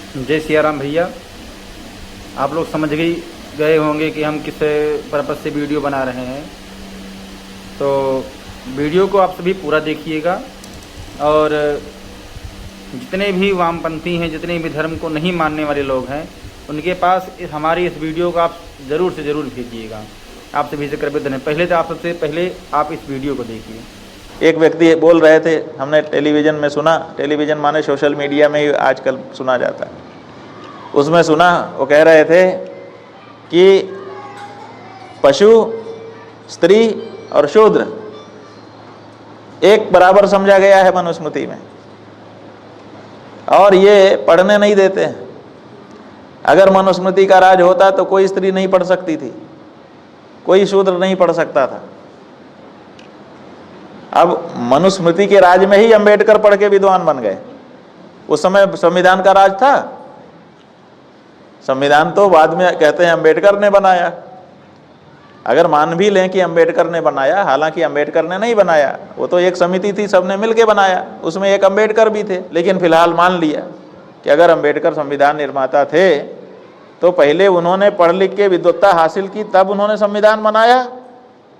जय सिया राम भैया। आप लोग समझ गए होंगे कि हम किस पर्पज़ से वीडियो बना रहे हैं। तो वीडियो को आप सभी पूरा देखिएगा और जितने भी वामपंथी हैं, जितने भी धर्म को नहीं मानने वाले लोग हैं, उनके पास हमारी इस वीडियो को आप ज़रूर से ज़रूर भेजिएगा। आप सभी से कृपया धन्यवाद। पहले तो आप सबसे पहले आप इस वीडियो को देखिए। एक व्यक्ति बोल रहे थे, हमने टेलीविज़न में सुना, टेलीविज़न माने सोशल मीडिया में ही आजकल सुना जाता है, उसमें सुना, वो कह रहे थे कि पशु, स्त्री और शूद्र एक बराबर समझा गया है मनुस्मृति में, और ये पढ़ने नहीं देते हैं। अगर मनुस्मृति का राज होता तो कोई स्त्री नहीं पढ़ सकती थी, कोई शूद्र नहीं पढ़ सकता था। अब मनुस्मृति के राज में ही अंबेडकर पढ़ के विद्वान बन गए। उस समय संविधान का राज था। संविधान तो बाद में कहते हैं अंबेडकर ने बनाया। अगर मान भी लें कि अंबेडकर ने बनाया, हालांकि अंबेडकर ने नहीं बनाया, वो तो एक समिति थी, सबने मिलके बनाया, उसमें एक अंबेडकर भी थे। लेकिन फिलहाल मान लिया कि अगर अंबेडकर संविधान निर्माता थे तो पहले उन्होंने पढ़ लिख के विद्वत्ता हासिल की, तब उन्होंने संविधान बनाया,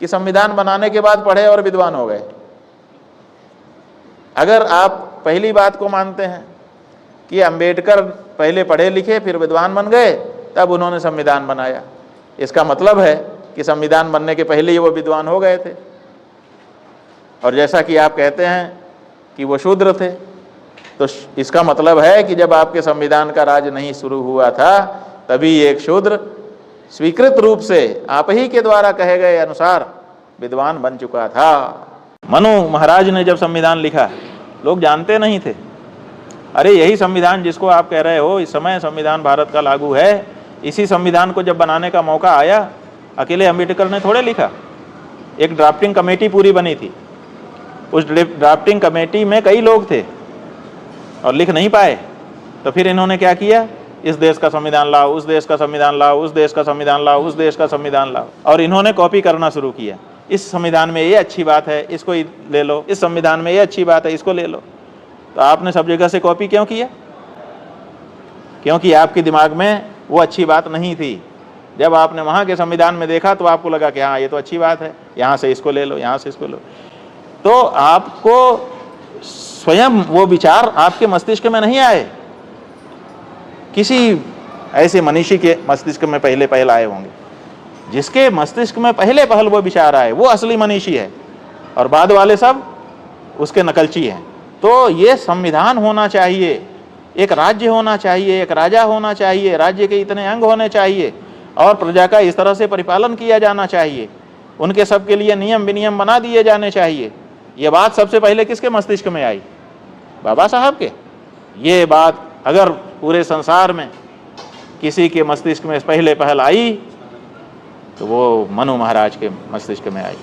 कि संविधान बनाने के बाद पढ़े और विद्वान हो गए। अगर आप पहली बात को मानते हैं कि अंबेडकर पहले पढ़े लिखे फिर विद्वान बन गए, तब उन्होंने संविधान बनाया, इसका मतलब है कि संविधान बनने के पहले ही वो विद्वान हो गए थे। और जैसा कि आप कहते हैं कि वो शूद्र थे, तो इसका मतलब है कि जब आपके संविधान का राज नहीं शुरू हुआ था, तभी एक शूद्र स्वीकृत रूप से आप ही के द्वारा कहे गए अनुसार विद्वान बन चुका था। मनु महाराज ने जब संविधान लिखा, लोग जानते नहीं थे। अरे यही संविधान जिसको आप कह रहे हो इस समय संविधान भारत का लागू है, इसी संविधान को जब बनाने का मौका आया, अकेले अंबेडकर ने थोड़े लिखा। एक ड्राफ्टिंग कमेटी पूरी बनी थी, उस ड्राफ्टिंग कमेटी में कई लोग थे और लिख नहीं पाए। तो फिर इन्होंने क्या किया, इस देश का संविधान लाओ, उस देश का संविधान लाओ, उस देश का संविधान लाओ, उस देश का संविधान लाओ, और इन्होंने कॉपी करना शुरू किया। इस संविधान में ये अच्छी बात है, इसको ले लो, इस संविधान में ये अच्छी बात है, इसको ले लो। तो आपने सब जगह से कॉपी क्यों किया? क्योंकि आपके दिमाग में वो अच्छी बात नहीं थी। जब आपने वहाँ के संविधान में देखा तो आपको लगा कि हाँ ये तो अच्छी बात है, यहाँ से इसको ले लो, यहाँ से इसको लो। तो आपको स्वयं वो विचार आपके मस्तिष्क में नहीं आए, किसी ऐसे मनीषी के मस्तिष्क में पहले पहल आए होंगे। जिसके मस्तिष्क में पहले पहल वो विचार आए, वो असली मनीषी है, और बाद वाले सब उसके नकलची हैं। तो ये संविधान होना चाहिए, एक राज्य होना चाहिए, एक राजा होना चाहिए, राज्य के इतने अंग होने चाहिए, और प्रजा का इस तरह से परिपालन किया जाना चाहिए, उनके सबके लिए नियम विनियम बना दिए जाने चाहिए। ये बात सबसे पहले किसके मस्तिष्क में आई? बाबा साहब के। ये बात अगर पूरे संसार में किसी के मस्तिष्क में पहले पहल आई तो वो मनु महाराज के मस्तिष्क में आई।